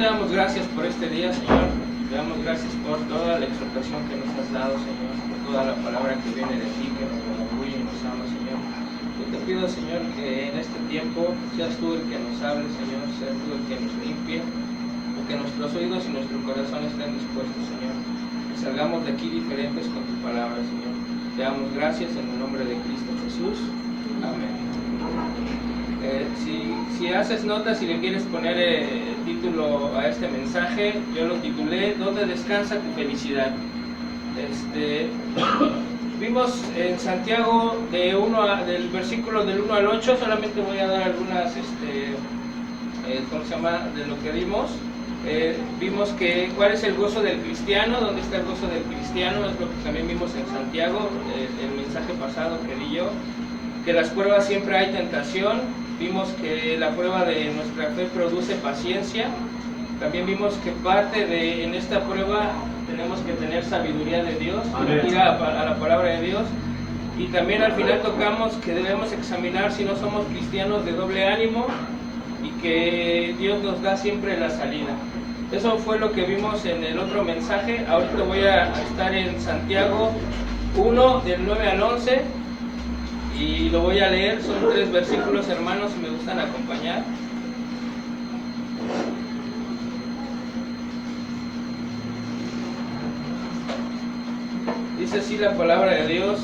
te damos gracias por este día, Señor. Te damos gracias por toda la exhortación que nos has dado, Señor, por toda la palabra que viene de ti, que nos redarguye y nos ama, Señor. Yo te pido, Señor, que en este tiempo seas tú el que nos hable, Señor, seas tú el que nos limpie, que nuestros oídos y nuestro corazón estén dispuestos, Señor. Que salgamos de aquí diferentes con tu palabra, Señor. Te damos gracias en el nombre de Cristo Jesús. Amén. Si haces notas y le quieres poner título a este mensaje, yo lo titulé ¿Dónde descansa tu felicidad? Vimos en Santiago del versículo del 1 al 8, solamente voy a dar algunas, ¿cómo se llama? De lo que vimos. Vimos que cuál es el gozo del cristiano, dónde está el gozo del cristiano, es lo que también vimos en Santiago, el mensaje pasado que di yo, que las pruebas siempre hay tentación. Vimos que la prueba de nuestra fe produce paciencia. También vimos que en esta prueba tenemos que tener sabiduría de Dios, ir a la palabra de Dios. Y también al final tocamos que debemos examinar si no somos cristianos de doble ánimo y que Dios nos da siempre la salida. Eso fue lo que vimos en el otro mensaje. Ahorita voy a estar en Santiago 1 del 9 al 11 y lo voy a leer. Son 3 versículos, hermanos, si me gustan acompañar. Dice así la palabra de Dios: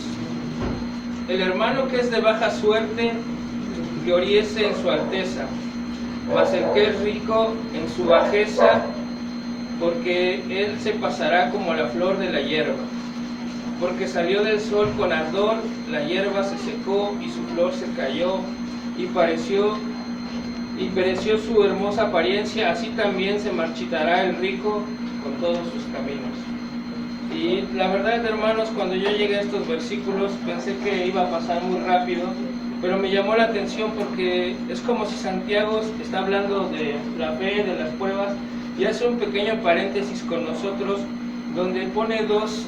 el hermano que es de baja suerte gloríese en su alteza, mas el que es rico en su bajeza, porque él se pasará como la flor de la hierba. Porque salió del sol con ardor, la hierba se secó y su flor se cayó, y pereció su hermosa apariencia. Así también se marchitará el rico con todos sus caminos. Y la verdad, hermanos, cuando yo llegué a estos versículos pensé que iba a pasar muy rápido, pero me llamó la atención porque es como si Santiago está hablando de la fe, de las pruebas, y hace un pequeño paréntesis con nosotros donde pone dos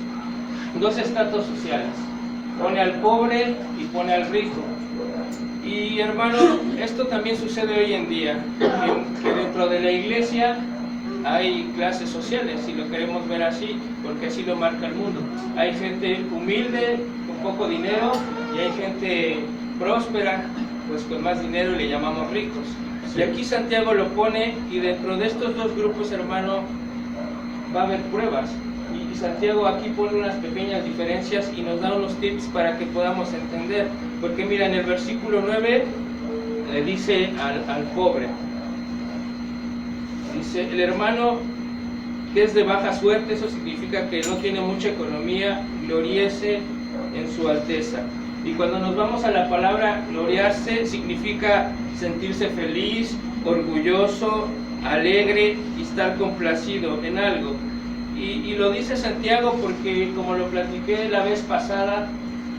estratos sociales. Pone al pobre y pone al rico. Y hermano, esto también sucede hoy en día, que dentro de la iglesia hay clases sociales, si lo queremos ver así, porque así lo marca el mundo. Hay gente humilde, con poco dinero, y hay gente próspera, pues con más dinero, y le llamamos ricos. Y aquí Santiago lo pone, y dentro de estos dos grupos, hermano, va a haber pruebas. Y Santiago aquí pone unas pequeñas diferencias y nos da unos tips para que podamos entender. Porque mira, en el versículo 9 le dice al pobre, dice, el hermano que es de baja suerte, eso significa que no tiene mucha economía, gloríese en su alteza. Y cuando nos vamos a la palabra gloriarse, significa sentirse feliz, orgulloso, alegre y estar complacido en algo. Y lo dice Santiago porque, como lo platiqué la vez pasada,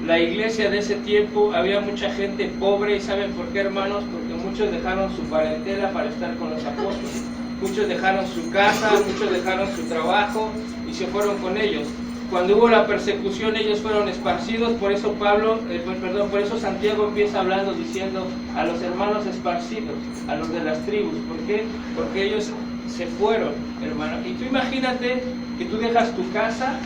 la iglesia de ese tiempo había mucha gente pobre. ¿Y saben por qué, hermanos? Porque muchos dejaron su parentela para estar con los apóstoles. Muchos dejaron su casa, muchos dejaron su trabajo y se fueron con ellos. Cuando hubo la persecución, ellos fueron esparcidos. Por eso por eso Santiago empieza hablando diciendo a los hermanos esparcidos, a los de las tribus. ¿Por qué? Porque ellos se fueron, hermano. Y tú imagínate que tú dejas tu casa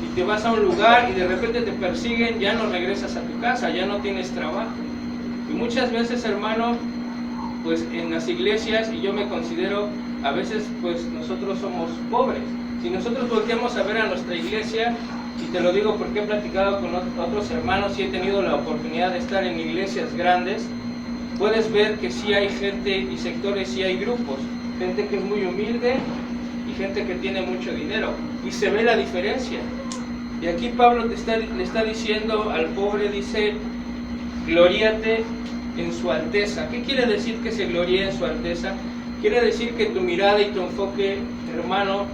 y te vas a un lugar y de repente te persiguen, ya no regresas a tu casa, ya no tienes trabajo. Y muchas veces, hermano, pues en las iglesias, y yo me considero, a veces pues nosotros somos pobres. Si nosotros volteamos a ver a nuestra iglesia, y te lo digo porque he platicado con otros hermanos y he tenido la oportunidad de estar en iglesias grandes, puedes ver que sí hay gente y sectores, sí hay grupos, gente que es muy humilde y gente que tiene mucho dinero, y se ve la diferencia. Y aquí Pablo le está diciendo al pobre, dice, gloríate en su alteza. ¿Qué quiere decir que se gloríe en su alteza? Quiere decir que tu mirada y tu enfoque, hermano,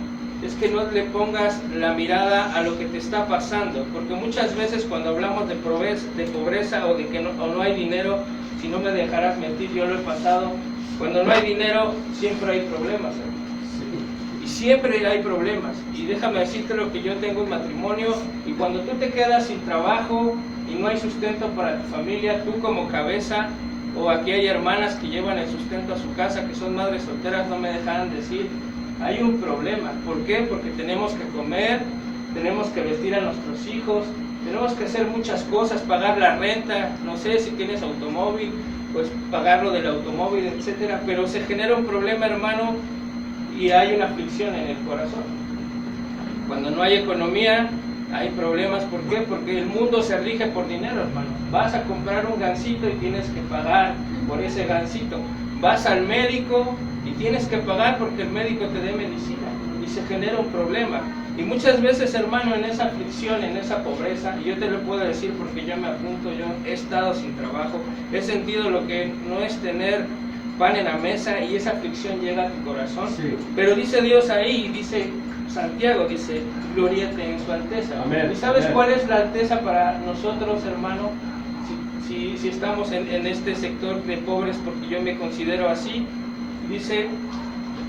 es que no le pongas la mirada a lo que te está pasando, porque muchas veces cuando hablamos de pobreza o de que no hay dinero, si no me dejarás mentir, yo lo he pasado, cuando no hay dinero siempre hay problemas, hermano. Y siempre hay problemas. Y déjame decirte lo que yo tengo en matrimonio, y cuando tú te quedas sin trabajo y no hay sustento para tu familia, tú como cabeza o aquí hay hermanas que llevan el sustento a su casa, que son madres solteras, no me dejarán decir, hay un problema. ¿Por qué? Porque tenemos que comer, tenemos que vestir a nuestros hijos, tenemos que hacer muchas cosas, pagar la renta, no sé si tienes automóvil, pues pagar lo del automóvil, etcétera, pero se genera un problema, hermano, y hay una aflicción en el corazón. Cuando no hay economía, hay problemas. ¿Por qué? Porque el mundo se rige por dinero, hermano. Vas a comprar un gansito y tienes que pagar por ese gansito. Vas al médico y tienes que pagar porque el médico te dé medicina, y se genera un problema. Y muchas veces, hermano, en esa aflicción, en esa pobreza, y yo te lo puedo decir porque yo me apunto, yo he estado sin trabajo, he sentido lo que no es tener pan en la mesa, y esa aflicción llega a tu corazón. Sí. Pero dice Dios ahí, dice Santiago, dice, gloriate en su alteza. Amén. ¿Y sabes Amén. cuál es la alteza para nosotros, hermano? Si estamos en este sector de pobres, porque yo me considero así, dice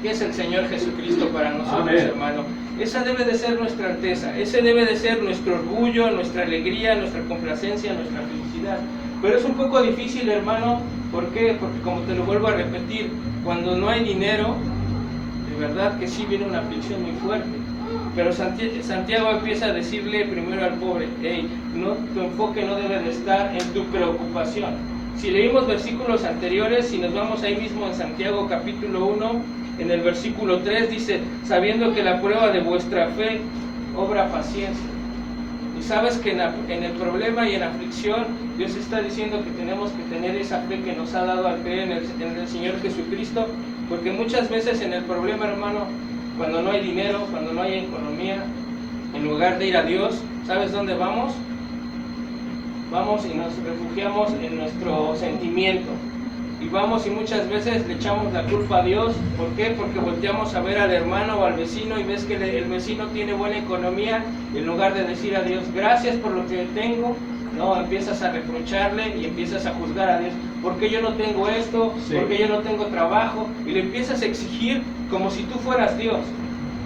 que es el Señor Jesucristo para nosotros. Amén. Hermano. Esa debe de ser nuestra alteza, ese debe de ser nuestro orgullo, nuestra alegría, nuestra complacencia, nuestra felicidad. Pero es un poco difícil, hermano. ¿Por qué? Porque, como te lo vuelvo a repetir, cuando no hay dinero, de verdad que sí viene una aflicción muy fuerte. Pero Santiago empieza a decirle primero al pobre, hey, no, tu enfoque no debe de estar en tu preocupación. Si leímos versículos anteriores, si nos vamos ahí mismo en Santiago capítulo 1, en el versículo 3 dice, sabiendo que la prueba de vuestra fe obra paciencia. Y sabes que en el problema y en la aflicción, Dios está diciendo que tenemos que tener esa fe que nos ha dado al creer en el Señor Jesucristo, porque muchas veces en el problema, hermano, cuando no hay dinero, cuando no hay economía, en lugar de ir a Dios, ¿sabes dónde vamos? Vamos y nos refugiamos en nuestro sentimiento. Y vamos y muchas veces le echamos la culpa a Dios. ¿Por qué? Porque volteamos a ver al hermano o al vecino y ves que el vecino tiene buena economía, y en lugar de decir a Dios, gracias por lo que tengo, no, empiezas a reprocharle y empiezas a juzgar a Dios. ¿Por qué yo no tengo esto? Sí. ¿Por qué yo no tengo trabajo? Y le empiezas a exigir como si tú fueras Dios.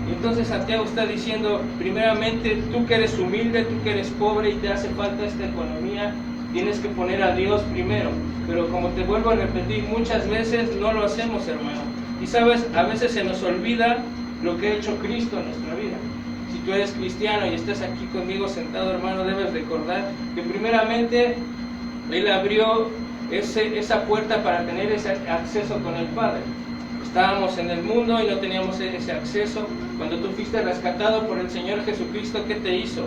Y entonces Santiago está diciendo, primeramente, tú que eres humilde, tú que eres pobre y te hace falta esta economía, tienes que poner a Dios primero. Pero como te vuelvo a repetir, muchas veces no lo hacemos, hermano. Y sabes, a veces se nos olvida lo que ha hecho Cristo en nuestra vida. Si tú eres cristiano y estás aquí conmigo sentado, hermano, debes recordar que primeramente Él abrió esa puerta para tener ese acceso con el Padre. Estábamos en el mundo y no teníamos ese acceso. Cuando tú fuiste rescatado por el Señor Jesucristo, ¿qué te hizo?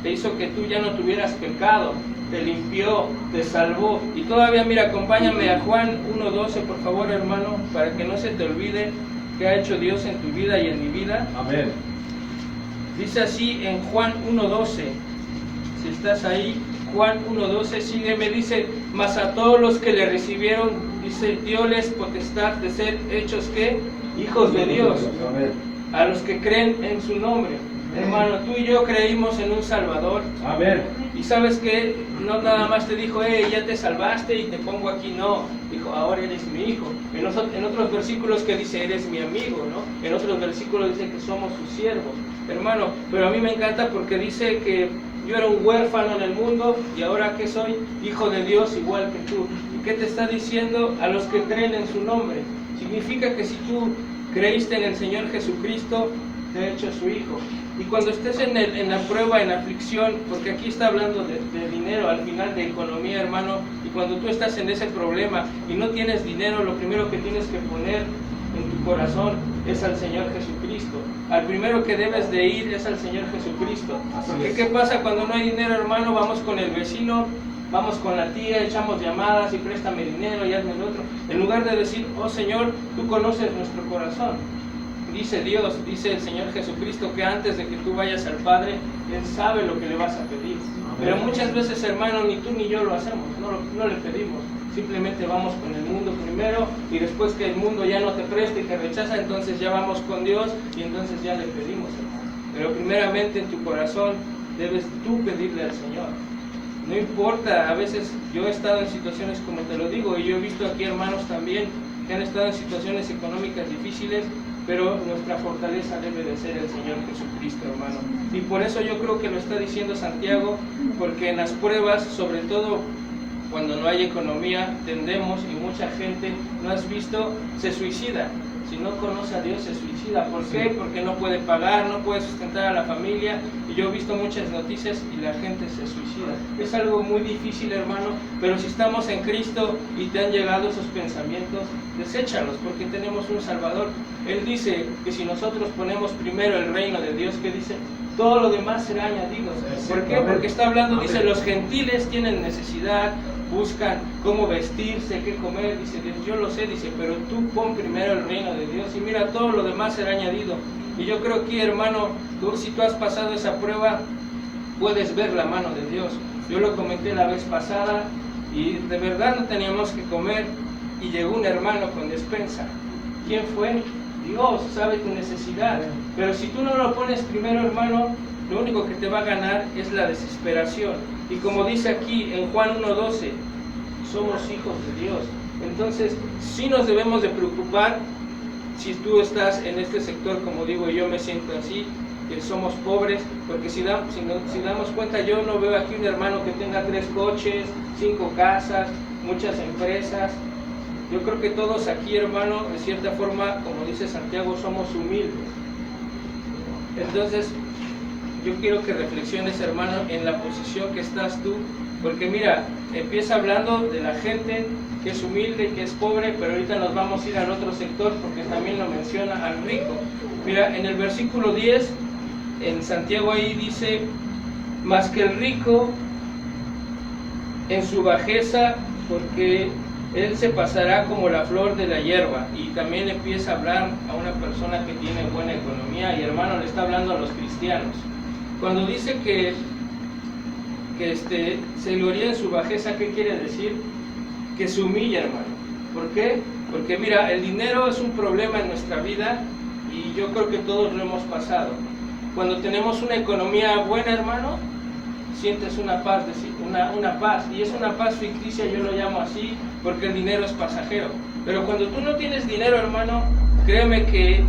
Te hizo que tú ya no tuvieras pecado, te limpió, te salvó. Y todavía, mira, acompáñame a Juan 1:12, por favor, hermano, para que no se te olvide qué ha hecho Dios en tu vida y en mi vida. Amén. Dice así en Juan 1:12, si estás ahí, Juan 1:12, sígueme, dice, mas a todos los que le recibieron, dice, dióles potestad de ser hechos, ¿qué? Hijos de Dios. Amén. A los que creen en su nombre. Hermano, tú y yo creímos en un Salvador. Amén. Y sabes que no nada más te dijo, ya te salvaste y te pongo aquí, no. Dijo, ahora eres mi hijo. En otros versículos que dice, eres mi amigo, ¿no? En otros versículos dice que somos sus siervos. Hermano, pero a mí me encanta porque dice que yo era un huérfano en el mundo y ahora que soy hijo de Dios igual que tú. ¿Y qué te está diciendo? A los que creen en su nombre. Significa que si tú creíste en el Señor Jesucristo, te ha hecho su hijo. Y cuando estés en la prueba, en la aflicción, porque aquí está hablando de dinero, al final de economía, hermano, y cuando tú estás en ese problema y no tienes dinero, lo primero que tienes que poner en tu corazón es al Señor Jesucristo. Al primero que debes de ir es al Señor Jesucristo. Porque ¿qué pasa cuando no hay dinero, hermano? Vamos con el vecino, vamos con la tía, echamos llamadas y préstame dinero y hazme el otro. En lugar de decir, oh Señor, tú conoces nuestro corazón. Dice Dios, dice el Señor Jesucristo, que antes de que tú vayas al Padre, Él sabe lo que le vas a pedir. Pero muchas veces, hermano, ni tú ni yo lo hacemos, no le pedimos. Simplemente vamos con el mundo primero y después que el mundo ya no te presta y te rechaza, entonces ya vamos con Dios y entonces ya le pedimos, hermano. Pero primeramente en tu corazón debes tú pedirle al Señor. No importa, a veces yo he estado en situaciones como te lo digo, y yo he visto aquí hermanos también que han estado en situaciones económicas difíciles, pero nuestra fortaleza debe de ser el Señor Jesucristo, hermano. Y por eso yo creo que lo está diciendo Santiago, porque en las pruebas, sobre todo cuando no hay economía, tendemos, y mucha gente, ¿no has visto?, se suicida. Si no conoce a Dios, se suicida. ¿Por qué? Porque no puede pagar, no puede sustentar a la familia. Y yo he visto muchas noticias y la gente se suicida. Es algo muy difícil, hermano, pero si estamos en Cristo y te han llegado esos pensamientos, deséchalos, porque tenemos un Salvador. Él dice que si nosotros ponemos primero el reino de Dios, ¿qué dice? Todo lo demás será añadido. ¿Por qué? Porque está hablando, dice, los gentiles tienen necesidad, buscan cómo vestirse, qué comer, dice Dios, yo lo sé, dice, pero tú pon primero el reino de Dios y mira, todo lo demás será añadido. Y yo creo que, hermano, si tú has pasado esa prueba, puedes ver la mano de Dios. Yo lo comenté la vez pasada y de verdad no teníamos que comer y llegó un hermano con despensa. ¿Quién fue? Dios sabe tu necesidad, pero si tú no lo pones primero, hermano, lo único que te va a ganar es la desesperación. Y como dice aquí en Juan 1:12, somos hijos de Dios. Entonces, sí nos debemos de preocupar si tú estás en este sector, como digo, yo me siento así, que somos pobres, porque si damos cuenta, yo no veo aquí un hermano que tenga 3 coches, 5 casas, muchas empresas. Yo creo que todos aquí, hermano, de cierta forma, como dice Santiago, somos humildes. Entonces, yo quiero que reflexiones, hermano, en la posición que estás tú, porque mira, empieza hablando de la gente que es humilde, que es pobre, pero ahorita nos vamos a ir al otro sector, porque también lo menciona al rico. Mira, en el versículo 10, en Santiago ahí dice, más que el rico en su bajeza, porque él se pasará como la flor de la hierba. Y también empieza a hablar a una persona que tiene buena economía, y hermano, le está hablando a los cristianos. Cuando dice que se gloria en su bajeza, ¿qué quiere decir? Que se humilla, hermano. ¿Por qué? Porque mira, el dinero es un problema en nuestra vida y yo creo que todos lo hemos pasado. Cuando tenemos una economía buena, hermano, sientes una paz, una paz, y es una paz ficticia, yo lo llamo así, porque el dinero es pasajero. Pero cuando tú no tienes dinero, hermano, créeme que,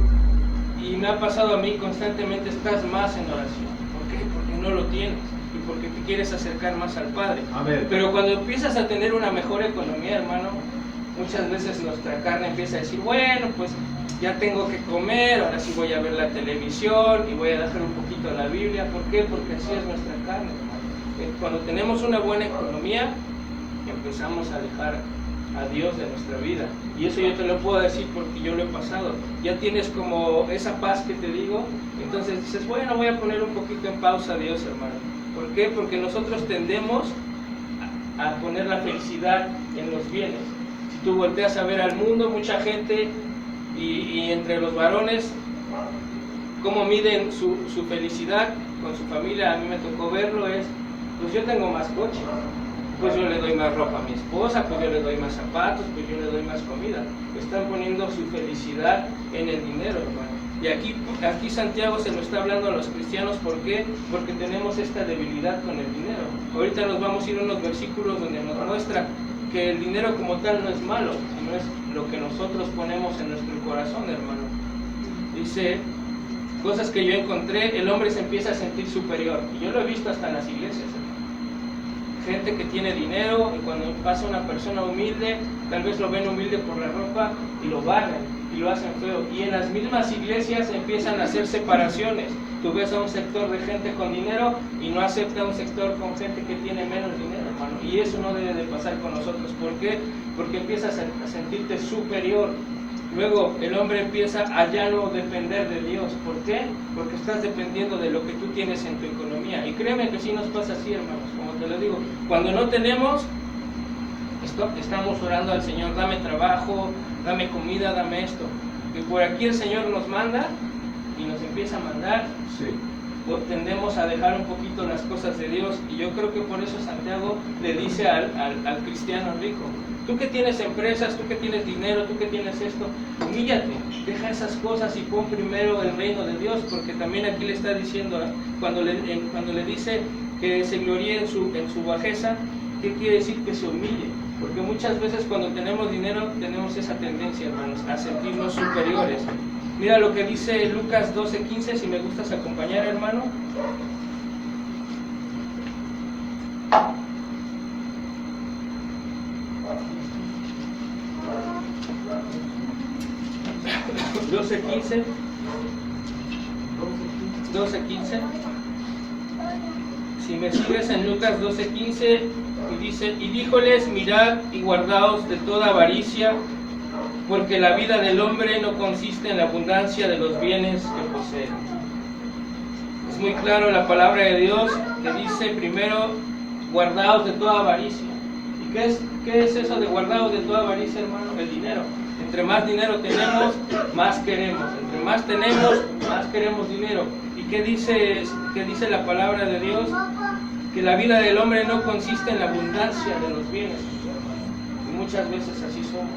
y me ha pasado a mí constantemente, estás más en oración. ¿Por qué? Porque no lo tienes y porque te quieres acercar más al Padre. Pero cuando empiezas a tener una mejor economía, hermano, muchas veces nuestra carne empieza a decir, bueno, pues ya tengo que comer, ahora sí voy a ver la televisión y voy a dejar un poquito la Biblia. ¿Por qué? Porque así es nuestra carne, hermano. Cuando tenemos una buena economía, empezamos a dejar a Dios de nuestra vida. Y eso yo te lo puedo decir porque yo lo he pasado. Ya tienes como esa paz que te digo, entonces dices, bueno, voy a poner un poquito en pausa a Dios, hermano. ¿Por qué? Porque nosotros tendemos a poner la felicidad en los bienes. Si tú volteas a ver al mundo, mucha gente, y entre los varones, cómo miden su felicidad con su familia, a mí me tocó verlo, es, pues yo tengo más coches, pues yo le doy más ropa a mi esposa, pues yo le doy más zapatos, pues yo le doy más comida. Están poniendo su felicidad en el dinero, hermano. Y aquí Santiago se lo está hablando a los cristianos. ¿Por qué? Porque tenemos esta debilidad con el dinero. Ahorita nos vamos a ir a unos versículos donde nos muestra que el dinero como tal no es malo, sino es lo que nosotros ponemos en nuestro corazón, hermano. Dice, cosas que yo encontré, el hombre se empieza a sentir superior. Y yo lo he visto hasta en las iglesias, hermano. Gente que tiene dinero, y cuando pasa una persona humilde, tal vez lo ven humilde por la ropa y lo barren y lo hacen feo. Y en las mismas iglesias empiezan a hacer separaciones. Tú ves a un sector de gente con dinero y no acepta a un sector con gente que tiene menos dinero, hermano. Y eso no debe de pasar con nosotros. ¿Por qué? Porque empiezas a sentirte superior. Luego el hombre empieza a ya no depender de Dios. ¿Por qué? Porque estás dependiendo de lo que tú tienes en tu economía. Y créeme que sí nos pasa así, hermanos. Como te lo digo, cuando no tenemos, estamos orando al Señor, dame trabajo, dame comida, dame esto. Y por aquí el Señor nos manda y nos empieza a mandar. Sí. Tendemos a dejar un poquito las cosas de Dios. Y yo creo que por eso Santiago le dice al cristiano rico, tú que tienes empresas, tú que tienes dinero, tú que tienes esto, humíllate, deja esas cosas y pon primero el reino de Dios, porque también aquí le está diciendo, cuando le dice que se gloríe en su bajeza, ¿qué quiere decir? Que se humille, porque muchas veces cuando tenemos dinero tenemos esa tendencia, hermanos, a sentirnos superiores. Mira lo que dice Lucas 12:15, si me gustas acompañar, hermano. 12:15. 12:15. Si me sigues en Lucas 12:15, y dice: y díjoles, mirad y guardaos de toda avaricia, porque la vida del hombre no consiste en la abundancia de los bienes que posee. Es muy claro la palabra de Dios que dice primero, guardaos de toda avaricia. ¿Y qué es eso de guardaos de toda avaricia, hermano? El dinero. Entre más dinero tenemos, más queremos. Entre más tenemos, más queremos dinero. ¿Y qué dice la palabra de Dios? Que la vida del hombre no consiste en la abundancia de los bienes. Y muchas veces así somos.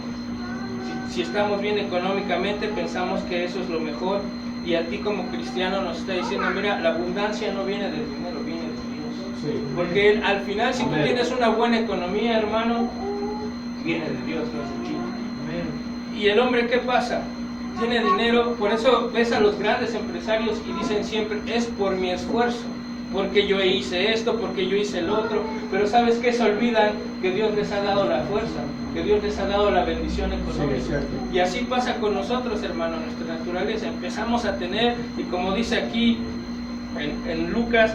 Si estamos bien económicamente, pensamos que eso es lo mejor. Y a ti como cristiano nos está diciendo, mira, la abundancia no viene del dinero, viene de Dios. Sí. Porque al final, si tú tienes una buena economía, hermano, viene de Dios, no es de ti. Y el hombre, ¿qué pasa? Tiene dinero, por eso ves a los grandes empresarios y dicen siempre, es por mi esfuerzo, porque yo hice esto, porque yo hice el otro, pero ¿sabes qué? Se olvidan que Dios les ha dado la fuerza, que Dios les ha dado la bendición económica. Sí, y así pasa con nosotros, hermano, nuestra naturaleza. Empezamos a tener, y como dice aquí en Lucas,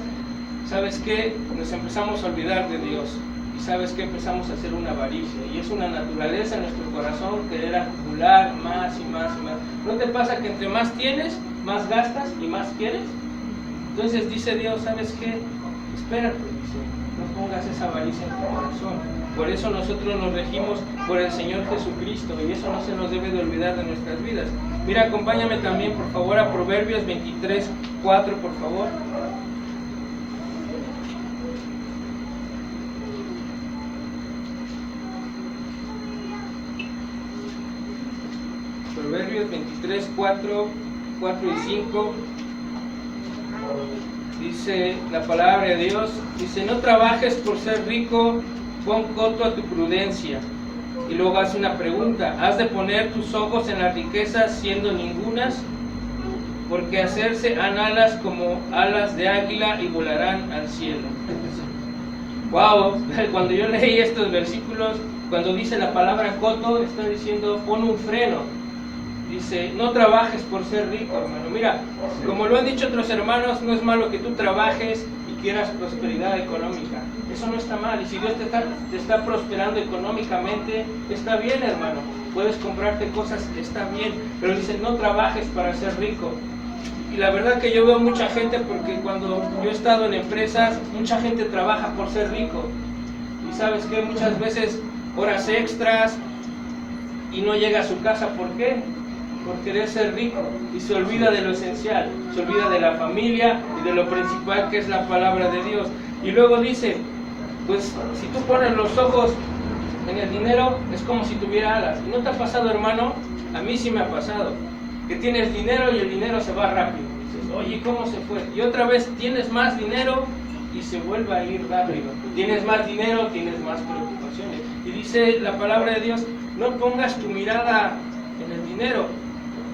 ¿sabes qué? Nos empezamos a olvidar de Dios. Y ¿sabes qué? Empezamos a hacer una avaricia. Y es una naturaleza en nuestro corazón querer acumular más y más y más. ¿No te pasa que entre más tienes, más gastas y más quieres? Entonces dice Dios, ¿sabes qué? Espérate, dice, no pongas esa avaricia en tu corazón. Por eso nosotros nos regimos por el Señor Jesucristo, y eso no se nos debe de olvidar de nuestras vidas. Mira, acompáñame también, por favor, a Proverbios 23:4, por favor. Proverbios 23:4 y 5. Dice la palabra de Dios, dice, no trabajes por ser rico, pon coto a tu prudencia. Y luego hace una pregunta, ¿has de poner tus ojos en las riquezas siendo ningunas? Porque hacerse han alas como alas de águila y volarán al cielo. Wow, cuando yo leí estos versículos, cuando dice la palabra coto, está diciendo, pon un freno. Dice, no trabajes por ser rico, hermano. Mira, como lo han dicho otros hermanos, no es malo que tú trabajes y quieras prosperidad económica. Eso no está mal. Y si Dios te está prosperando económicamente, está bien, hermano. Puedes comprarte cosas, está bien. Pero dice, no trabajes para ser rico. Y la verdad que yo veo mucha gente, porque cuando yo he estado en empresas, mucha gente trabaja por ser rico. Y sabes que muchas veces horas extras y no llega a su casa. ¿Por qué? Por querer ser rico, y se olvida de lo esencial, se olvida de la familia y de lo principal que es la palabra de Dios. Y luego dice, pues si tú pones los ojos en el dinero, es como si tuviera alas. ¿Y no te ha pasado, hermano? A mí sí me ha pasado, que tienes dinero y el dinero se va rápido. Dices, oye, ¿cómo se fue? Y otra vez tienes más dinero y se vuelve a ir rápido. Tienes más dinero, tienes más preocupaciones. Y dice la palabra de Dios, no pongas tu mirada en el dinero.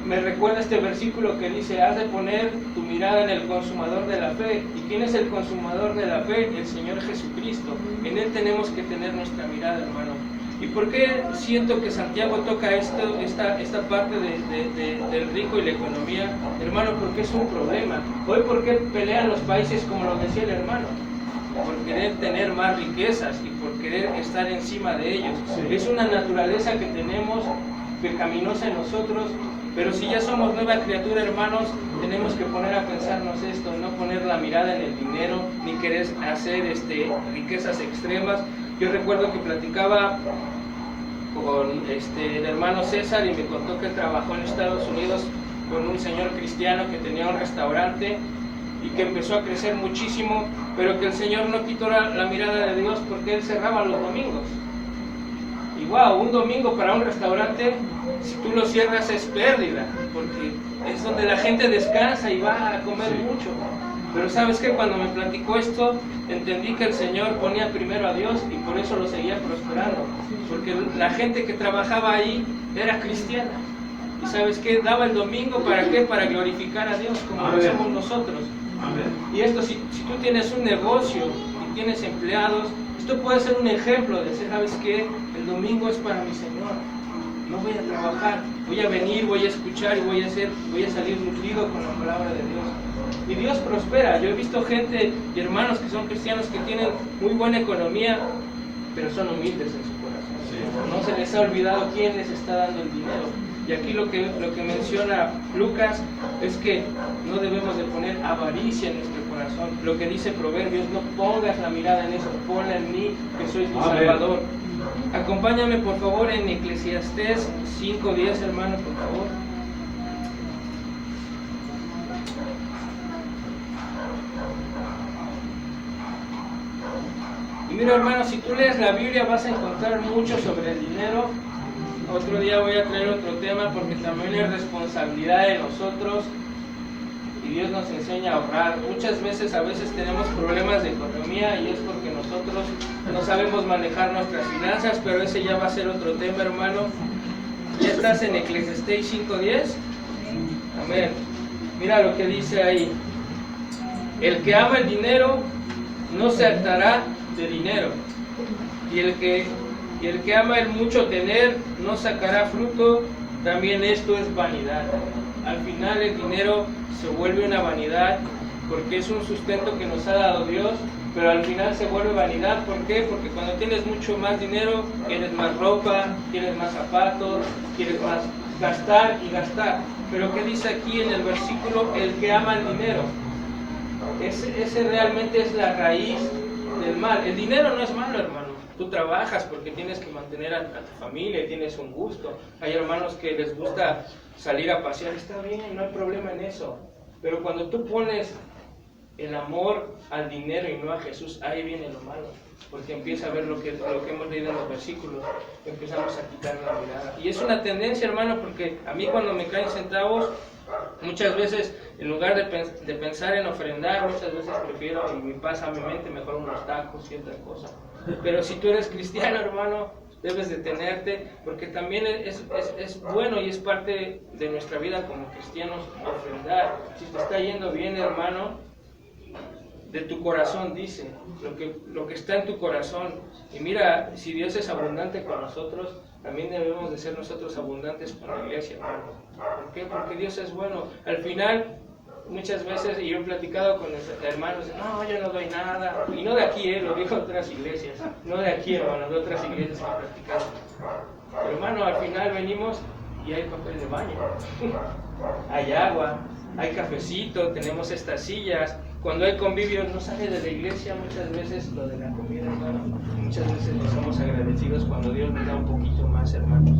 Me recuerda este versículo que dice, has de poner tu mirada en el consumador de la fe. ¿Y quién es el consumador de la fe? El Señor Jesucristo. En Él tenemos que tener nuestra mirada, hermano. ¿Y por qué siento que Santiago toca esta parte del rico y la economía? Hermano, porque es un problema. Hoy, ¿por qué pelean los países, como lo decía el hermano? Por querer tener más riquezas y por querer estar encima de ellos. Sí. Es una naturaleza que tenemos, pecaminosa en nosotros. Pero si ya somos nueva criatura, hermanos, tenemos que poner a pensarnos esto, no poner la mirada en el dinero, ni querer hacer riquezas extremas. Yo recuerdo que platicaba con el hermano César y me contó que trabajó en Estados Unidos con un señor cristiano que tenía un restaurante y que empezó a crecer muchísimo, pero que el Señor no quitó la mirada de Dios porque él cerraba los domingos. Y wow, un domingo para un restaurante, si tú lo cierras es pérdida, porque es donde la gente descansa y va a comer mucho. Pero sabes que cuando me platicó esto, entendí que el Señor ponía primero a Dios y por eso lo seguía prosperando, porque la gente que trabajaba ahí era cristiana. Y sabes que daba el domingo, ¿para qué? Para glorificar a Dios, como lo hacemos nosotros. Y esto, si tú tienes un negocio y tienes empleados, Esto puede ser un ejemplo de decir, ¿sabes qué? El domingo es para mi Señor. No voy a trabajar, voy a venir, voy a escuchar y voy a salir nutrido con la palabra de Dios. Y Dios prospera. Yo he visto gente y hermanos que son cristianos que tienen muy buena economía, pero son humildes en su corazón. Sí. No se les ha olvidado quién les está dando el dinero. Y aquí lo que menciona Lucas es que no debemos de poner avaricia en nuestro corazón. Lo que dice Proverbios, no pongas la mirada en eso, ponla en mí, que soy tu Salvador. Acompáñame por favor en Eclesiastés 5:10, hermano, por favor. Y mira, hermano, si tú lees la Biblia vas a encontrar mucho sobre el dinero. Otro día voy a traer otro tema porque también es responsabilidad de nosotros y Dios nos enseña a ahorrar. Muchas veces, tenemos problemas de economía y es porque nosotros no sabemos manejar nuestras finanzas, pero ese ya va a ser otro tema, hermano. ¿Ya estás en Eclesiastés 5:10? Amén. Mira lo que dice ahí. El que ama el dinero no se hartará de dinero, y el que ama el mucho tener no sacará fruto. También esto es vanidad. Al final el dinero se vuelve una vanidad porque es un sustento que nos ha dado Dios, pero al final se vuelve vanidad. ¿Por qué? Porque cuando tienes mucho más dinero, quieres más ropa, quieres más zapatos, quieres más gastar y gastar. Pero ¿qué dice aquí en el versículo? El que ama el dinero. Ese realmente es la raíz del mal. El dinero no es malo, hermano. Tú trabajas porque tienes que mantener a tu familia y tienes un gusto. Hay hermanos que les gusta salir a pasear, está bien, no hay problema en eso. Pero cuando tú pones el amor al dinero y no a Jesús, ahí viene lo malo. Porque empieza a ver lo que hemos leído en los versículos, empezamos a quitar la mirada. Y es una tendencia, hermano, porque a mí cuando me caen centavos, muchas veces, en lugar de pensar en ofrendar, muchas veces prefiero, y me pasa a mi mente, mejor unos tacos y otra cosa. Pero si tú eres cristiano, hermano, debes detenerte, porque también es bueno y es parte de nuestra vida como cristianos ofrendar. Si te está yendo bien, hermano, de tu corazón dice, lo que está en tu corazón. Y mira, si Dios es abundante con nosotros, también debemos de ser nosotros abundantes con la iglesia, hermano. ¿Por qué? Porque Dios es bueno. Al final, muchas veces, y yo he platicado con los hermanos, no, yo no doy nada. Y no de aquí, lo digo de otras iglesias. No de aquí, hermano, de otras iglesias que he platicado. Pero, hermano, al final venimos y hay papel de baño. Hay agua, hay cafecito, tenemos estas sillas. Cuando hay convivios, no sale de la iglesia muchas veces lo de la comida, hermano. Muchas veces nos somos agradecidos cuando Dios nos da un poquito más, hermanos.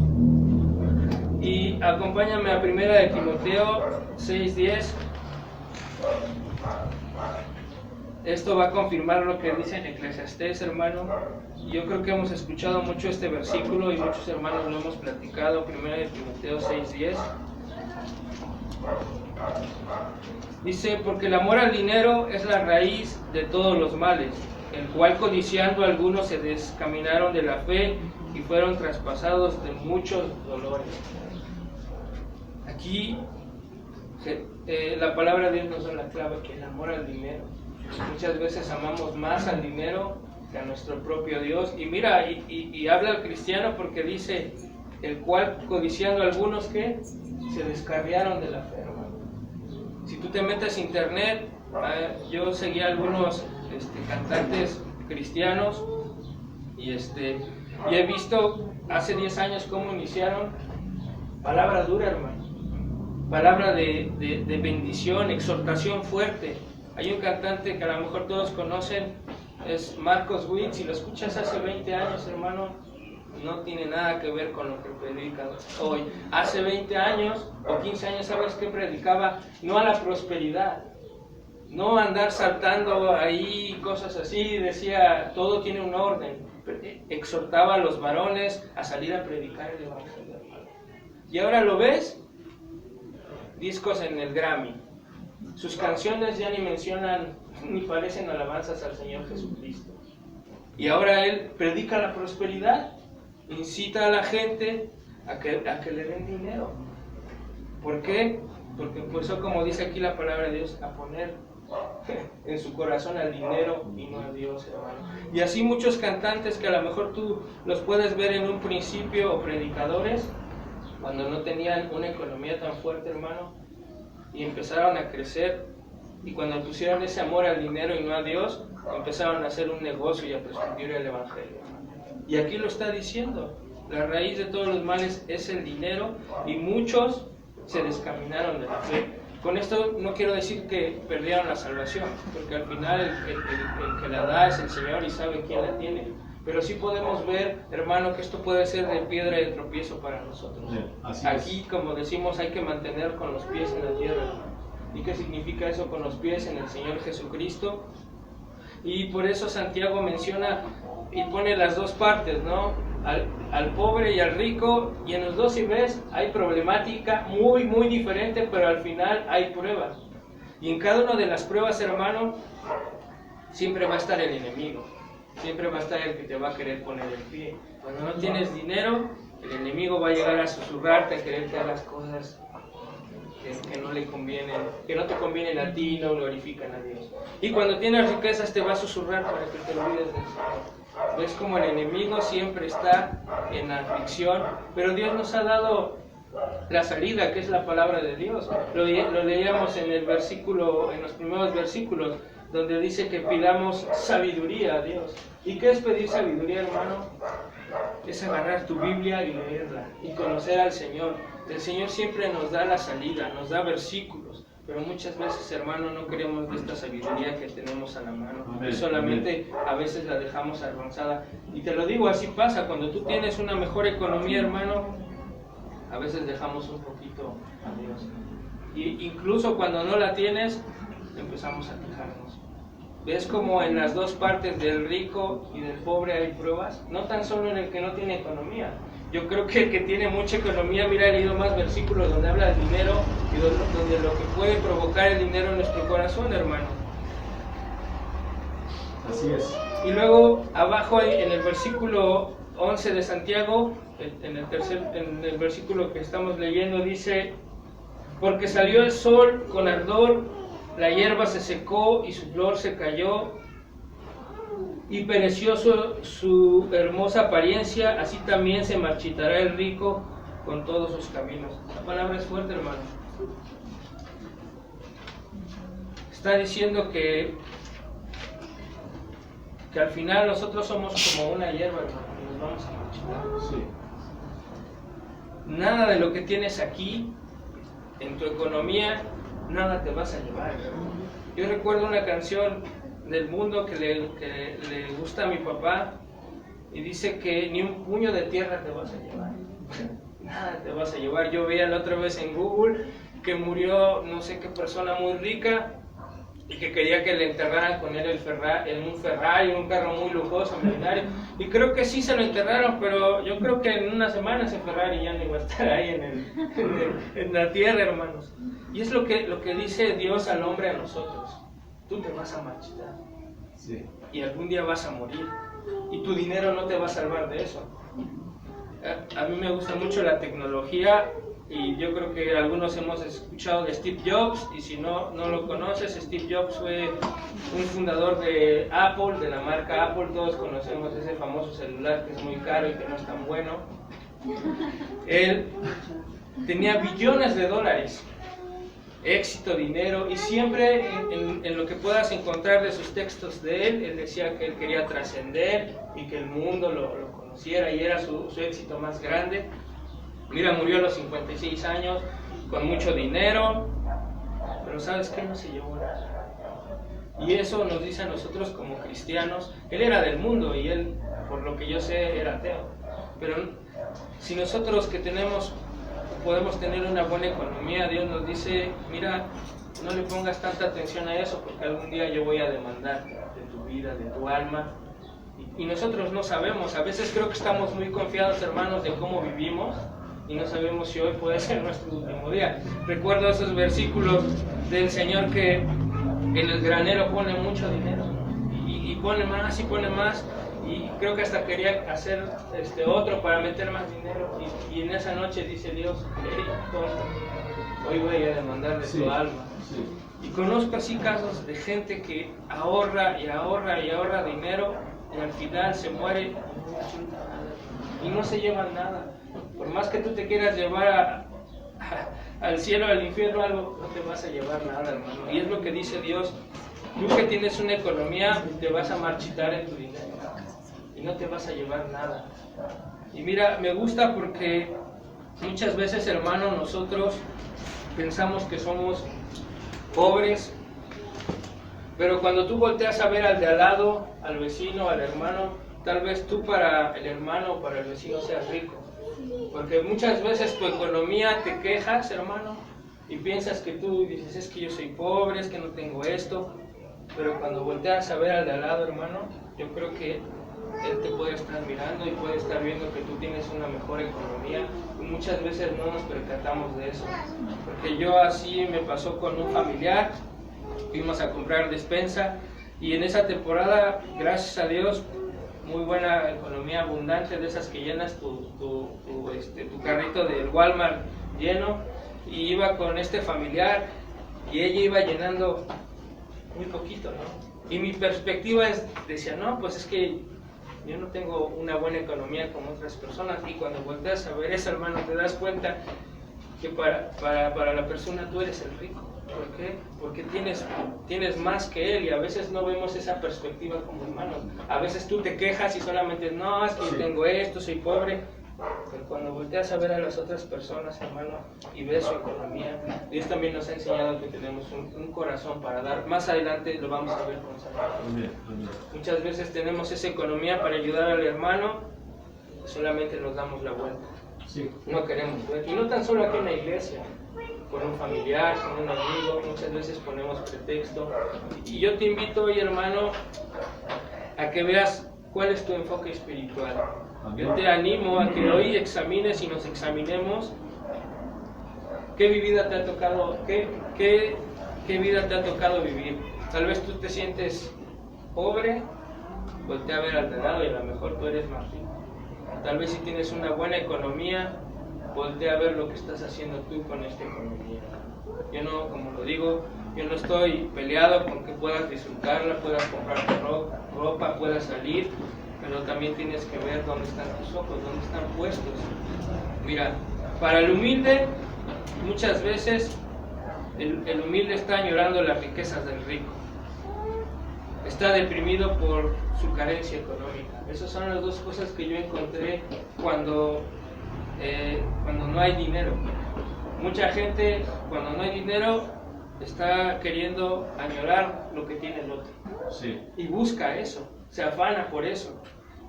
Y acompáñame a 1 de Timoteo 6:10. Esto va a confirmar lo que dice en Eclesiastés, hermano. Yo creo que hemos escuchado mucho este versículo y muchos hermanos lo hemos platicado. 1 de Timoteo 6:10. Dice, porque el amor al dinero es la raíz de todos los males, el cual codiciando algunos se descaminaron de la fe y fueron traspasados de muchos dolores. Aquí la palabra de Dios nos da la clave, que el amor al dinero. Muchas veces amamos más al dinero que a nuestro propio Dios. Y mira, y habla al cristiano porque dice, el cual codiciando algunos que se descarriaron de la fe, hermano. Si tú te metes a internet, yo seguía algunos cantantes cristianos y he visto hace 10 años cómo iniciaron. Palabra dura, hermano. Palabra de bendición, exhortación fuerte. Hay un cantante que a lo mejor todos conocen, es Marcos Witt. Si lo escuchas hace 20 años, hermano, no tiene nada que ver con lo que predica hoy. Hace 20 años o 15 años, ¿sabes qué predicaba? No a la prosperidad, no andar saltando ahí, cosas así. Decía, todo tiene un orden. Exhortaba a los varones a salir a predicar el evangelio, hermano. Y ahora lo ves, discos en el Grammy. Sus canciones ya ni mencionan, ni parecen alabanzas al Señor Jesucristo. Y ahora él predica la prosperidad, incita a la gente a que le den dinero. ¿Por qué? Porque empezó, como dice aquí la palabra de Dios, a poner en su corazón al dinero y no a Dios, hermano. Y así muchos cantantes que a lo mejor tú los puedes ver en un principio, o predicadores, cuando no tenían una economía tan fuerte, hermano, y empezaron a crecer, y cuando pusieron ese amor al dinero y no a Dios, empezaron a hacer un negocio y a prescribir el Evangelio. Y aquí lo está diciendo, la raíz de todos los males es el dinero, y muchos se descaminaron de la fe. Con esto no quiero decir que perdieron la salvación, porque al final el que la da es el Señor y sabe quién la tiene. Pero sí podemos ver, hermano, que esto puede ser de piedra de tropiezo para nosotros. Aquí, como decimos, hay que mantener con los pies en la tierra, hermano. ¿Y qué significa eso? Con los pies en el Señor Jesucristo. Y por eso Santiago menciona y pone las dos partes, ¿no? Al pobre y al rico, y en los dos, si ves, hay problemática muy, muy diferente, pero al final hay pruebas. Y en cada una de las pruebas, hermano, siempre va a estar el enemigo, siempre va a estar el que te va a querer poner el pie. Cuando no tienes dinero, el enemigo va a llegar a susurrarte, a quererte dar las cosas que no le convienen, que no te convienen a ti y no glorifican a Dios. Y cuando tienes riquezas te va a susurrar para que te olvides del Señor. Ves como el enemigo siempre está en la aflicción, pero Dios nos ha dado la salida, que es la palabra de Dios. Lo leíamos en el versículo, en los primeros versículos, donde dice que pidamos sabiduría a Dios. ¿Y qué es pedir sabiduría, hermano? Es agarrar tu Biblia y leerla y conocer al Señor. El Señor siempre nos da la salida, nos da versículos, pero muchas veces, hermano, no queremos de esta sabiduría que tenemos a la mano. Y solamente a veces la dejamos avanzada. Y te lo digo, así pasa, cuando tú tienes una mejor economía, hermano, a veces dejamos un poquito a Dios. Y incluso cuando no la tienes, empezamos a quejarnos. ¿Ves como en las dos partes del rico y del pobre hay pruebas? No tan solo en el que no tiene economía. Yo creo que el que tiene mucha economía, mira, he leído más versículos donde habla del dinero y donde lo que puede provocar el dinero en nuestro corazón, hermano. Así es. Y luego, abajo en el versículo 11 de Santiago, en el versículo que estamos leyendo, dice: porque salió el sol con ardor, la hierba se secó y su flor se cayó, y pereció su hermosa apariencia, así también se marchitará el rico con todos sus caminos. La palabra es fuerte, hermano. Está diciendo que al final nosotros somos como una hierba, hermano, y nos vamos a marchitar. Sí. Nada de lo que tienes aquí, en tu economía, nada te vas a llevar, hermano. Yo recuerdo una canción del mundo que le gusta a mi papá, y dice que ni un puño de tierra te vas a llevar. Nada te vas a llevar. Yo veía la otra vez en Google que murió no sé qué persona muy rica y que quería que le enterraran con él en un Ferrari, un carro muy lujoso, millonario. Y creo que sí se lo enterraron, pero yo creo que en una semana ese Ferrari ya no iba a estar ahí en la tierra, hermanos. Y es lo que dice Dios al hombre, a nosotros. Tú te vas a marchitar. Sí. Y algún día vas a morir. Y tu dinero no te va a salvar de eso. A mí me gusta mucho la tecnología, y yo creo que algunos hemos escuchado de Steve Jobs, y si no lo conoces, Steve Jobs fue un fundador de Apple, de la marca Apple. Todos conocemos ese famoso celular que es muy caro y que no es tan bueno. Él tenía billones de dólares, éxito, dinero, y siempre en lo que puedas encontrar de sus textos de él decía que él quería trascender y que el mundo lo conociera, y era su éxito más grande. Mira, murió a los 56 años, con mucho dinero, pero ¿sabes qué? No se llevó nada. Y eso nos dice a nosotros como cristianos. Él era del mundo y él, por lo que yo sé, era ateo. Pero si nosotros que podemos tener una buena economía, Dios nos dice: mira, no le pongas tanta atención a eso, porque algún día yo voy a demandar de tu vida, de tu alma. Y nosotros no sabemos. A veces creo que estamos muy confiados, hermanos, de cómo vivimos, y no sabemos si hoy puede ser nuestro último día. Recuerdo esos versículos del Señor que en el granero pone mucho dinero, ¿no? y pone más y pone más, y creo que hasta quería hacer otro para meter más dinero, y en esa noche dice Dios, hey, tonto, hoy voy a demandarle tu alma. Sí. Y conozco así casos de gente que ahorra y ahorra y ahorra dinero y al final se muere y no se llevan nada. Por más que tú te quieras llevar al cielo, al infierno, algo, no te vas a llevar nada, hermano. Y es lo que dice Dios. Tú que tienes una economía, te vas a marchitar en tu dinero y no te vas a llevar nada. Y mira, me gusta porque muchas veces, hermano, nosotros pensamos que somos pobres, pero cuando tú volteas a ver al de al lado, al vecino, al hermano, tal vez tú para el hermano o para el vecino seas rico. Porque muchas veces tu economía te quejas, hermano, y piensas que tú dices, es que yo soy pobre, es que no tengo esto. Pero cuando volteas a ver al de al lado, hermano, yo creo que él te puede estar mirando y puede estar viendo que tú tienes una mejor economía. Y muchas veces no nos percatamos de eso. Porque yo así me pasó con un familiar, fuimos a comprar despensa y en esa temporada, gracias a Dios, muy buena economía abundante, de esas que llenas tu carrito del Walmart lleno, y iba con este familiar y ella iba llenando muy poquito, ¿no? Y mi perspectiva decía, no, pues es que yo no tengo una buena economía como otras personas, y cuando volteas a ver eso, hermano, te das cuenta que para la persona tú eres el rico. ¿Por qué? Porque tienes más que él, y a veces no vemos esa perspectiva como hermanos. A veces tú te quejas y solamente, no, es que yo tengo esto, soy pobre. Pero cuando volteas a ver a las otras personas, hermano, y ves su economía, Dios también nos ha enseñado que tenemos un corazón para dar. Más adelante lo vamos a ver con San. Muchas veces tenemos esa economía para ayudar al hermano, solamente nos damos la vuelta. Sí. No queremos ver. Y no tan solo aquí en la iglesia, con un familiar, con un amigo, muchas veces ponemos pretexto. Y yo te invito hoy, hermano, a que veas cuál es tu enfoque espiritual. Yo te animo a que hoy examines y nos examinemos qué vida te ha tocado, qué vida te ha tocado vivir. Tal vez tú te sientes pobre, voltea a ver al de lado y a lo mejor tú eres más rico. Tal vez si tienes una buena economía, voltea a ver lo que estás haciendo tú con esta economía. Yo no, como lo digo, yo no estoy peleado con que puedas disfrutarla, puedas comprar ropa, puedas salir, pero también tienes que ver dónde están tus ojos, dónde están puestos. Mira, para el humilde, muchas veces el humilde está añorando las riquezas del rico. Está deprimido por su carencia económica. Esas son las dos cosas que yo encontré cuando no hay dinero. Mucha gente, cuando no hay dinero, está queriendo añorar lo que tiene el otro. Sí. Y busca eso, se afana por eso.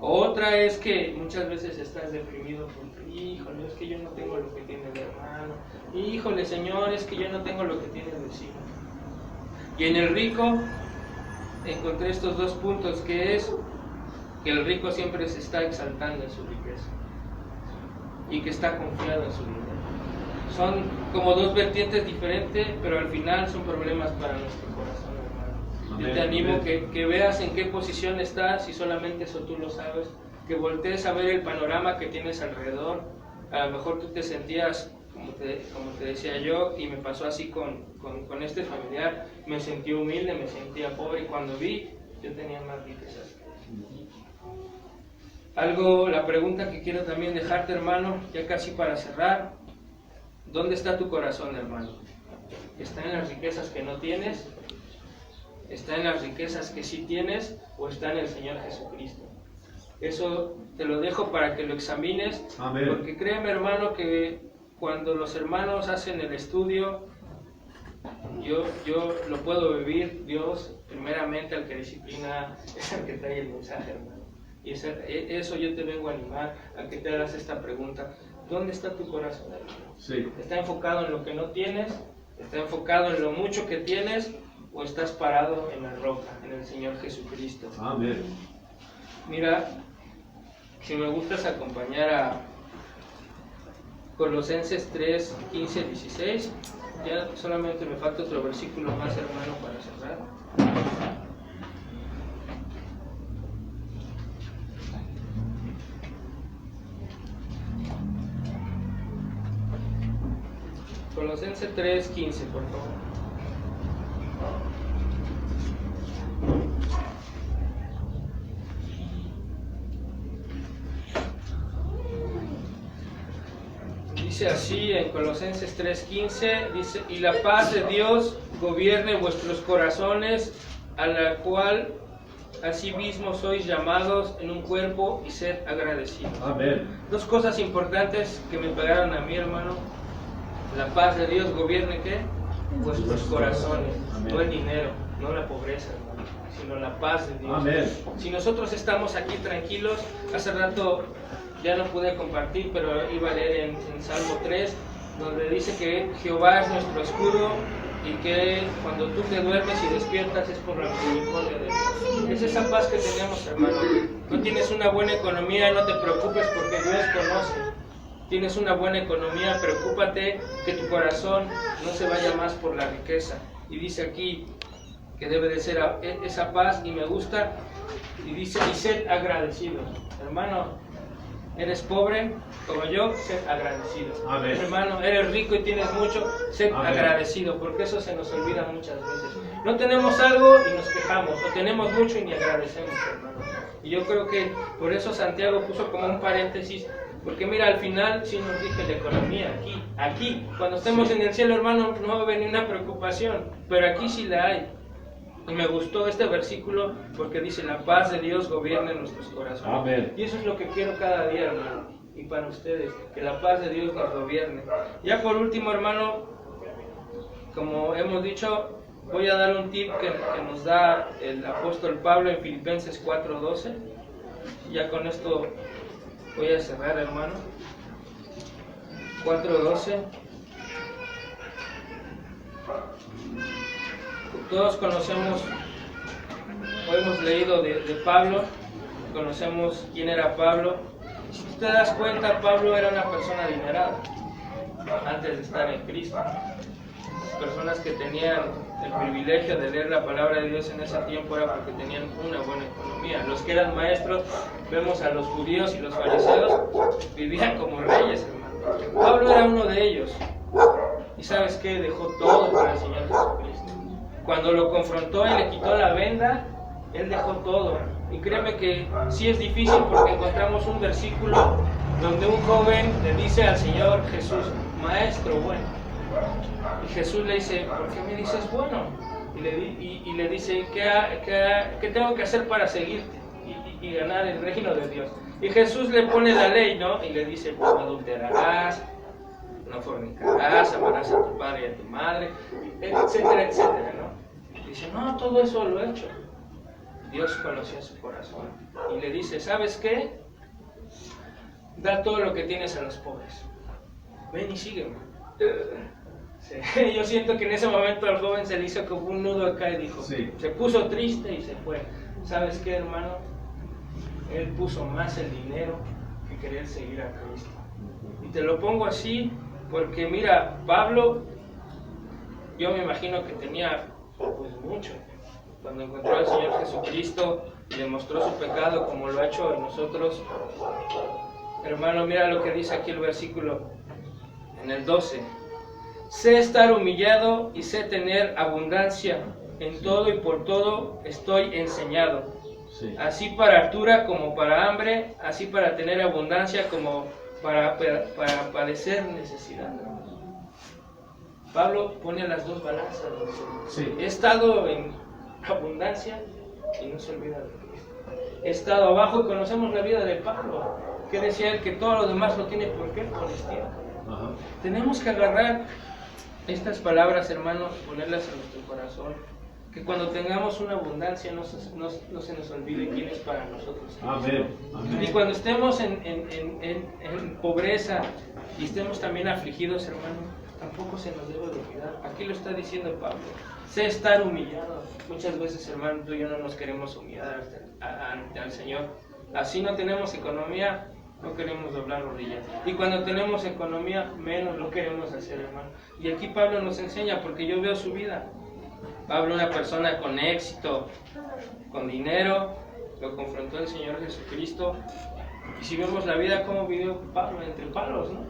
Otra es que muchas veces estás deprimido porque, híjole, es que yo no tengo lo que tiene el hermano. Híjole, Señor, es que yo no tengo lo que tiene el vecino. Y en el rico encontré estos dos puntos, que es que el rico siempre se está exaltando en su riqueza y que está confiado en su dinero. Son como dos vertientes diferentes, pero al final son problemas para nuestro corazón, hermano. Yo te animo que veas en qué posición estás, si solamente eso tú lo sabes, que voltees a ver el panorama que tienes alrededor. A lo mejor tú te sentías, como te decía yo, y me pasó así con este familiar, me sentí humilde, me sentía pobre, y cuando vi, yo tenía más riquezas. La pregunta que quiero también dejarte, hermano, ya casi para cerrar: ¿dónde está tu corazón, hermano? ¿Está en las riquezas que no tienes? ¿Está en las riquezas que sí tienes? ¿O está en el Señor Jesucristo? Eso te lo dejo para que lo examines. Amén. Porque créeme, hermano, que cuando los hermanos hacen el estudio, yo lo puedo vivir. Dios, primeramente, al que disciplina es el que trae el mensaje, hermano. Y eso yo te vengo a animar a que te hagas esta pregunta: ¿dónde está tu corazón, hermano? Sí. ¿Está enfocado en lo que no tienes? ¿Está enfocado en lo mucho que tienes? ¿O estás parado en la roca, en el Señor Jesucristo? Amén. Mira, si me gustas acompañar a Colosenses 3, 15, 16, ya solamente me falta otro versículo más, hermano, para cerrar. Colosenses 3:15, por favor. Dice así en Colosenses 3:15, dice, y la paz de Dios gobierne vuestros corazones, a la cual asimismo sois llamados en un cuerpo, y sed agradecidos. Amén. Dos cosas importantes que me pegaron a mí, hermano. La paz de Dios gobierne, ¿qué? Vuestros corazones. Amén. No el dinero, no la pobreza, hermano, sino la paz de Dios. Amén. Si nosotros estamos aquí tranquilos, hace rato ya no pude compartir, pero iba a leer en Salmo 3, donde dice que Jehová es nuestro escudo y que cuando tú te duermes y despiertas es por la misericordia de Dios. Es esa paz que tenemos, hermano. No tienes una buena economía, no te preocupes porque Dios conoce. Tienes una buena economía, preocúpate que tu corazón no se vaya más por la riqueza. Y dice aquí que debe de ser esa paz, y me gusta, y dice, y sed agradecidos. Hermano, eres pobre como yo, sed agradecido. Amén. Hermano, eres rico y tienes mucho, sed Amén. agradecido, porque eso se nos olvida muchas veces. No tenemos algo y nos quejamos, o tenemos mucho y ni agradecemos, hermano. Y yo creo que por eso Santiago puso como un paréntesis, porque mira, al final sí nos rige la economía aquí, cuando estemos en el cielo, hermano, no va a venir una preocupación, pero aquí sí la hay. Y me gustó este versículo porque dice, la paz de Dios gobierne nuestros corazones. Amén. Y eso es lo que quiero cada día, hermano, y para ustedes, que la paz de Dios nos gobierne. Ya por último, hermano, como hemos dicho, voy a dar un tip que nos da el apóstol Pablo en Filipenses 4:12. Ya con esto voy a cerrar, hermano. 4:12. Todos conocemos, o hemos leído de Pablo, conocemos quién era Pablo. Si tú te das cuenta, Pablo era una persona adinerada antes de estar en Cristo. Las personas que tenían el privilegio de leer la palabra de Dios en ese tiempo era porque tenían una buena economía. Los que eran maestros, vemos a los judíos y los fariseos, vivían como reyes, hermano. Pablo era uno de ellos. ¿Y sabes qué? Dejó todo para el Señor Jesucristo. Cuando lo confrontó y le quitó la venda, él dejó todo. Y créeme que sí es difícil porque encontramos un versículo donde un joven le dice al Señor Jesús, Maestro bueno. Y Jesús le dice, ¿por qué me dices bueno? Y le dice, ¿qué tengo que hacer para seguirte y ganar el reino de Dios? Y Jesús le pone la ley, ¿no? Y le dice, no adulterarás, no fornicarás, amarás a tu padre y a tu madre, etcétera, etcétera, ¿no? Dice, no, todo eso lo he hecho. Dios conocía su corazón y le dice, ¿sabes qué? Da todo lo que tienes a los pobres. Ven y sígueme. Sí. Yo siento que en ese momento al joven se le hizo como un nudo acá y dijo, sí. Se puso triste y se fue. ¿Sabes qué, hermano? Él puso más el dinero que querer seguir a Cristo. Y te lo pongo así porque mira, Pablo, yo me imagino que tenía pues mucho. Cuando encontró al Señor Jesucristo y le mostró su pecado como lo ha hecho en nosotros. Hermano, mira lo que dice aquí el versículo en el 12. Sé estar humillado y sé tener abundancia. En todo y por todo estoy enseñado. Sí. Así para hartura como para hambre, así para tener abundancia como para padecer necesidad. Pablo pone las dos balanzas. Sí. He estado en abundancia y no se olvida de Cristo. He estado abajo y conocemos la vida de Pablo, que decía él que todo lo demás lo tiene por qué, por destino. Tenemos que agarrar estas palabras, hermanos, ponerlas en nuestro corazón, que cuando tengamos una abundancia no se nos olvide quién es para nosotros. Amén. Amén. Y cuando estemos en pobreza y estemos también afligidos, hermanos, tampoco se nos debe de olvidar. Aquí lo está diciendo Pablo. Sé estar humillado. Muchas veces, hermano, tú y yo no nos queremos humillar ante al Señor. Así no tenemos economía, no queremos doblar rodillas. Y cuando tenemos economía, menos lo queremos hacer, hermano. Y aquí Pablo nos enseña, porque yo veo su vida. Pablo, una persona con éxito, con dinero, lo confrontó el Señor Jesucristo. Y si vemos la vida como vivió Pablo, entre palos, ¿no?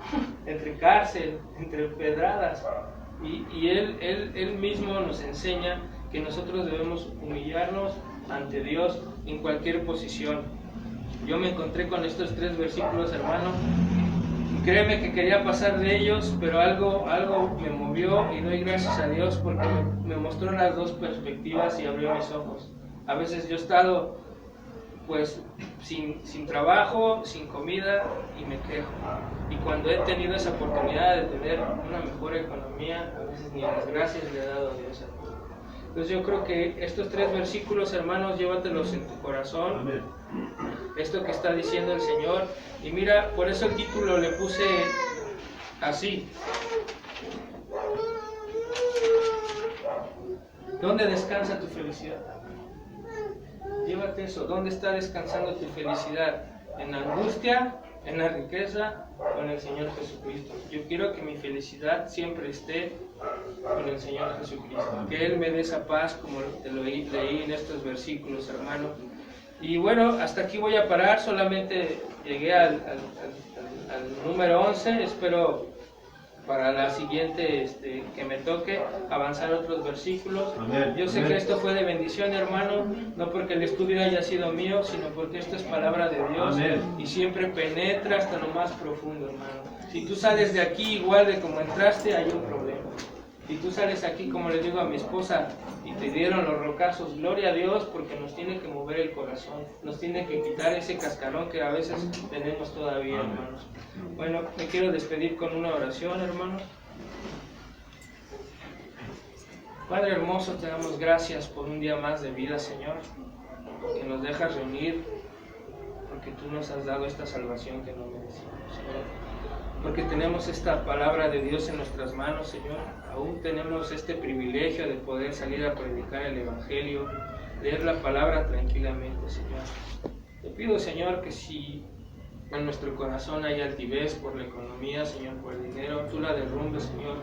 Entre cárcel, entre pedradas. Y él mismo nos enseña que nosotros debemos humillarnos ante Dios en cualquier posición. Yo me encontré con estos 3 versículos, hermano, y créeme que quería pasar de ellos, pero algo me movió, y doy gracias a Dios porque me mostró las 2 perspectivas y abrió mis ojos. A veces yo he estado pues sin trabajo, sin comida, y me quejo. Y cuando he tenido esa oportunidad de tener una mejor economía, a veces ni las gracias le he dado a Dios. Entonces yo creo que estos 3 versículos, hermanos, llévatelos en tu corazón. Amén. Esto que está diciendo el Señor. Y mira, por eso el título le puse así. ¿Dónde descansa tu felicidad? Llévate eso. ¿Dónde está descansando tu felicidad? ¿En la angustia? ¿En la riqueza? ¿O en el Señor Jesucristo? Yo quiero que mi felicidad siempre esté con el Señor Jesucristo. Que Él me dé esa paz, como te lo leí en estos versículos, hermano. Y bueno, hasta aquí voy a parar. Solamente llegué al número 11. Espero para la siguiente que me toque avanzar otros versículos. Amén. Yo sé Amén. Que esto fue de bendición, hermano, no porque el estudio haya sido mío, sino porque esto es palabra de Dios. Amén. Y siempre penetra hasta lo más profundo, hermano. Si tú sales de aquí igual de como entraste, hay un problema. Si tú sales aquí, como le digo a mi esposa, y te dieron los rocazos, gloria a Dios, porque nos tiene que mover el corazón, nos tiene que quitar ese cascarón que a veces tenemos todavía, hermanos. Bueno, me quiero despedir con una oración, hermanos. Padre hermoso, te damos gracias por un día más de vida, Señor, que nos dejas reunir, porque tú nos has dado esta salvación que no merecimos, Señor. Porque tenemos esta palabra de Dios en nuestras manos, Señor. Aún tenemos este privilegio de poder salir a predicar el Evangelio, leer la palabra tranquilamente, Señor. Te pido, Señor, que si en nuestro corazón hay altivez por la economía, Señor, por el dinero, tú la derrumbes, Señor.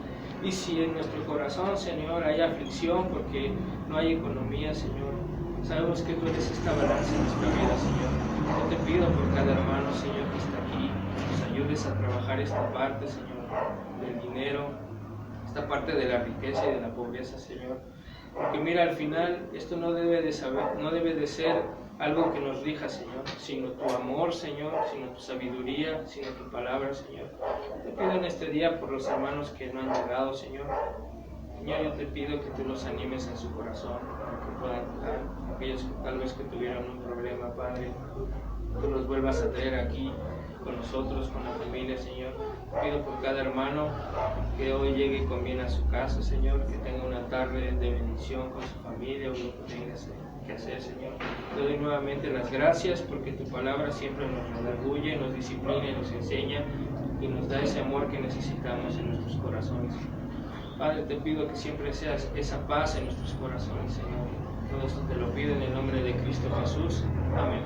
Y si en nuestro corazón, Señor, hay aflicción porque no hay economía, Señor, sabemos que tú eres esta balanza en nuestra vida, Señor. Yo te pido por cada hermano, Señor, que está aquí, que nos ayudes a trabajar esta parte, Señor, del dinero, esta parte de la riqueza y de la pobreza, Señor. Porque mira, al final, esto no debe de ser algo que nos rija, Señor, sino tu amor, Señor, sino tu sabiduría, sino tu palabra, Señor. Te pido en este día por los hermanos que no han llegado, Señor. Señor, yo te pido que tú los animes en su corazón, para que puedan dar, aquellos que tal vez que tuvieron un problema, Padre, tú los vuelvas a traer aquí con nosotros, con la familia, Señor. Te pido por cada hermano que hoy llegue con bien a su casa, Señor, que tenga una tarde de bendición con su familia o lo que tenga que hacer, Señor. Te doy nuevamente las gracias porque tu palabra siempre nos redarguye, nos disciplina y nos enseña y nos da ese amor que necesitamos en nuestros corazones. Padre, te pido que siempre seas esa paz en nuestros corazones, Señor. Todo esto te lo pido en el nombre de Cristo Jesús. Amén.